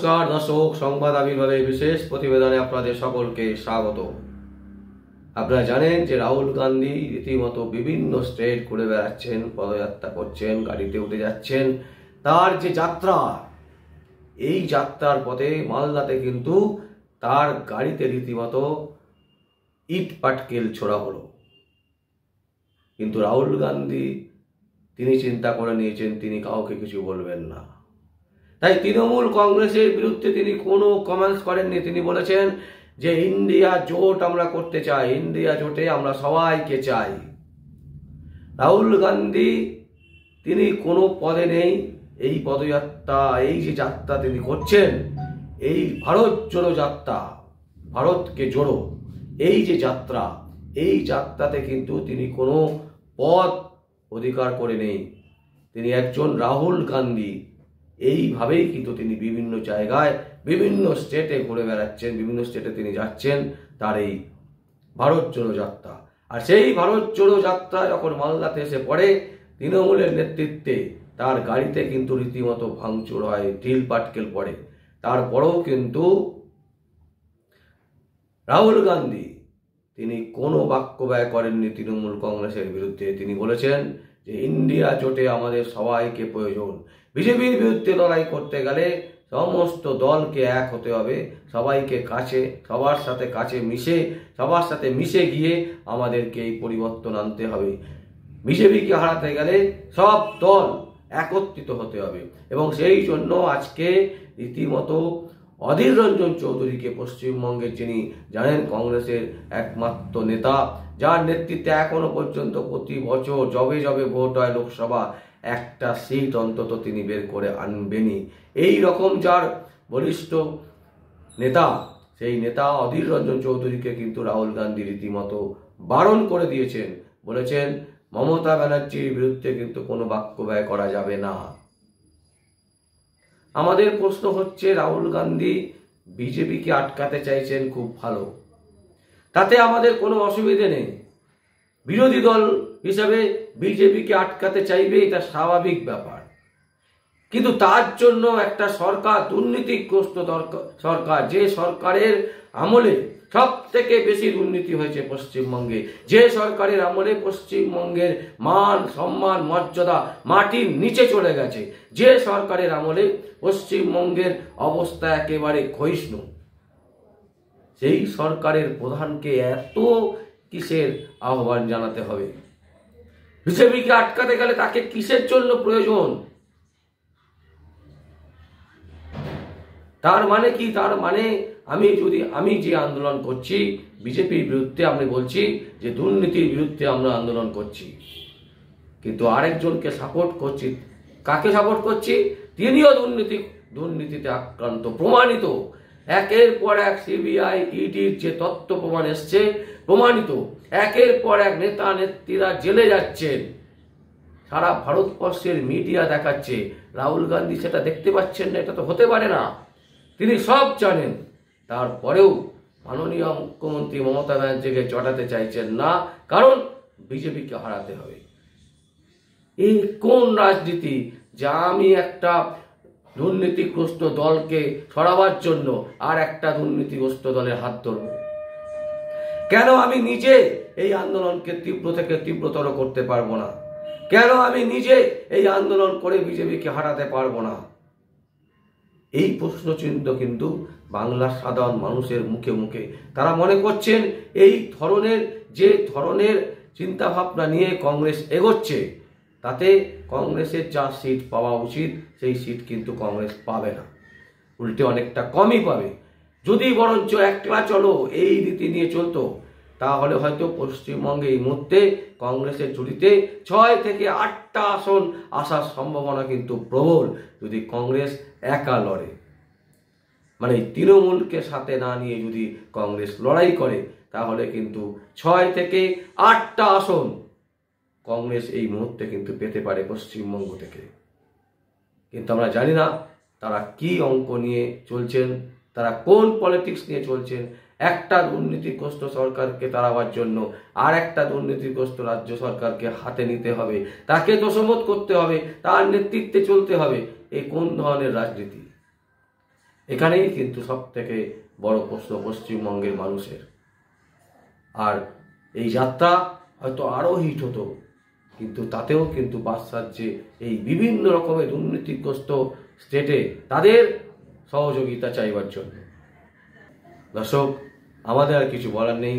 নমস্কার দর্শক, সংবাদ আবির্ভাবের বিশেষ প্রতিবেদনে আপনাদের সকলকে স্বাগত। আপনারা জানেন যে রাহুল গান্ধী রীতিমতো বিভিন্ন স্টেট ঘুরে বেড়াচ্ছেন, পদযাত্রা করছেন, গাড়িতে উঠে যাচ্ছেন। তার যে যাত্রা, এই যাত্রার পথে মালদাতে কিন্তু তার গাড়িতে রীতিমতো ইট পাটকেল ছোড়া হলো। কিন্তু রাহুল গান্ধী তিনি চিন্তা করে নিয়েছেন তিনি কাউকে কিছু বলবেন না। তাই তৃণমূল কংগ্রেসের বিরুদ্ধে তিনি কোনো কমেন্টস করেননি। তিনি বলেছেন যে ইন্ডিয়া জোট আমরা করতে চাই, ইন্ডিয়া জোটে আমরা সবাইকে চাই। রাহুল গান্ধী তিনি কোনো পদে নেই। এই পদযাত্রা, এই যে যাত্রা তিনি করছেন, এই ভারত জোড়ো যাত্রা, ভারতকে জোড়ো, এই যে যাত্রা, এই যাত্রাতে কিন্তু তিনি কোনো পদ অধিকার করে নেই। তিনি একজন রাহুল গান্ধী। এইভাবেই কিন্তু তিনি বিভিন্ন জায়গায়, বিভিন্ন স্টেটে ঘুরে বেড়াচ্ছেন, বিভিন্ন স্টেটে তিনি যাচ্ছেন তার এই ভারত জোড়ো যাত্রা। আর সেই ভারত জোড়ো যাত্রা যখন মালদাতে এসে পড়ে, তৃণমূলের নেতৃত্বে তার গাড়িতে কিন্তু রীতিমতো ভাঙচুর হয়, ঢিল পাটকেল পড়ে। তারপরেও কিন্তু রাহুল গান্ধী তিনি কোনো বাক্য ব্যয় করেননি তৃণমূল কংগ্রেসের বিরুদ্ধে। তিনি বলেছেন যে ইন্ডিয়া জোটে আমাদের সবাইকে প্রয়োজন। বিজেপির বিরুদ্ধে লড়াই করতে গেলে সমস্ত দলকে এক হতে হবে, সবাইকে কাছে, সবার সাথে কাছে মিশে, সবার সাথে মিশে গিয়ে আমাদেরকে এই পরিবর্তন আনতে হবে। বিজেপিকে হারাতে গেলে সব দল একত্রিত হতে হবে। এবং সেই জন্য আজকে রীতিমতো অধীর রঞ্জন চৌধুরীকে, পশ্চিমবঙ্গের যিনি জানেন কংগ্রেসের একমাত্র নেতা, যার নেতৃত্বে এখনো পর্যন্ত প্রতি বছর যবে যবে ভোট হয় লোকসভা, একটা সিট অন্তত তিনি বের করে আনবেনই। এই রকম যার বলিষ্ঠ নেতা, সেই নেতা অধীর রঞ্জন চৌধুরীকে কিন্তু রাহুল গান্ধী রীতিমতো বারণ করে দিয়েছেন। বলেছেন মমতা ব্যানার্জির বিরুদ্ধে কিন্তু কোনো বাক্য ব্যয় করা যাবে না। আমাদের প্রশ্ন হচ্ছে, রাহুল গান্ধী বিজেপিকে আটকাতে চাইছেন, খুব ভালো, তাতে আমাদের কোনো অসুবিধে নেই। বিরোধী দল হিসাবে বিজেপিকে আটকাতে চাইবে, এটা স্বাভাবিক ব্যাপার। কিন্তু তার জন্য একটা সরকার, দুর্নীতিগ্রস্ত সরকার, যে সরকারের আমলে সব থেকে বেশি দুর্নীতি হয়েছে পশ্চিমবঙ্গে, যে সরকারের আমলে পশ্চিমবঙ্গের মান সম্মান মর্যাদা মাটির নিচে চলে গেছে, যে সরকারের আমলে পশ্চিমবঙ্গের অবস্থা একেবারে ক্ষয়িষ্ণু, সেই সরকারের প্রধানকে এত কিসের আহ্বান জানাতে হবে? বিজেপিকে আটকাতে গেলে তাকে কিসের জন্য প্রয়োজন? তার মানে কি? তার মানে আমি যে আন্দোলন করছি বিজেপির বিরুদ্ধে, আমি বলছি যে দুর্নীতির বিরুদ্ধে আমরা আন্দোলন করছি, কিন্তু আরেকজনকে সাপোর্ট করছি। কাকে সাপোর্ট করছি? তিনিও দুর্নীতিতে আক্রান্ত, প্রমাণিত। একের পর এক সিবিআই ইডির যে তথ্য প্রমাণ এসছে, প্রমাণিত। একের পর এক নেতা নেত্রীরা জেলে যাচ্ছেন, সারা ভারতবর্ষের মিডিয়া দেখাচ্ছে। রাহুল গান্ধী সেটা দেখতে পাচ্ছেন না? এটা তো হতে পারে না। তিনি সব জানেন, তারপরেও মাননীয় মুখ্যমন্ত্রী মমতা ব্যানার্জিকে চটাতে চাইছেন না, কারণ বিজেপিকে হারাতে হবে। এই কোন রাজনীতি? যা আমি একটা দুর্নীতিগ্রস্ত দলকে সরাবার জন্য আর একটা দুর্নীতিগ্রস্ত দলের হাত ধরব? কেন আমি নিজে এই আন্দোলনকে তীব্র থেকে তীব্রতর করতে পারবো না? কেন আমি নিজে এই আন্দোলন করে বিজেপিকে হারাতে পারবো না? এই প্রশ্নচিহ্ন কিন্তু বাংলার সাধারণ মানুষের মুখে মুখে। তারা মনে করছেন এই ধরনের চিন্তা ভাবনা নিয়ে কংগ্রেস এগোচ্ছে, তাতে কংগ্রেসের যা সিট পাওয়া উচিত সেই সিট কিন্তু কংগ্রেস পাবে না, উল্টে অনেকটা কমই পাবে। যদি বরঞ্চ একলা চলো এই রীতি নিয়ে চলতো, তাহলে হয়তো পশ্চিমবঙ্গে এই মুহূর্তে কংগ্রেসের ঝুলিতে 6 থেকে 8টা আসন আসার সম্ভাবনা কিন্তু প্রবল, যদি কংগ্রেস একা লড়ে। মানে তৃণমূলকে সাথে না নিয়ে যদি কংগ্রেস লড়াই করে, তাহলে কিন্তু 6 থেকে 8টা আসন কংগ্রেস এই মুহূর্তে কিন্তু পেতে পারে পশ্চিমবঙ্গ থেকে। কিন্তু আমরা জানি না তারা কি অঙ্ক নিয়ে চলছেন, তারা কোন পলিটিক্স নিয়ে চলছেন। একটা দুর্নীতিগ্রস্ত সরকারকে তাড়াবার জন্য আর একটা দুর্নীতিগ্রস্ত রাজ্য সরকারকে হাতে নিতে হবে, তাকে তোষমত করতে হবে, তার নেতৃত্বে চলতে হবে। এ কোন ধরনের রাজনীতি? এখানেই কিন্তু সব থেকে বড় প্রশ্ন পশ্চিমবঙ্গের মানুষের। আর এই যাত্রা হয়তো আরও হিট হতো, কিন্তু তাতেও কিন্তু বাস সাজছে এই বিভিন্ন রকমের দুর্নীতিগ্রস্ত স্টেটে তাদের সহযোগিতা চাইবার জন্য। দর্শক, আমাদের আর কিছু বলার নেই।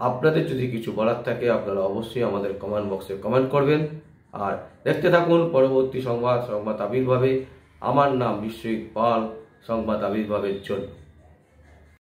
আপনাদের যদি কিছু বলার থাকে আপনারা অবশ্যই আমাদের কমেন্ট বক্সে কমেন্ট করবেন। আর দেখতে থাকুন পরবর্তী সংবাদ আবির্ভাবে। আমার নাম বিশ্বজিৎ পাল, সংবাদ আবির্ভাবের জন্য।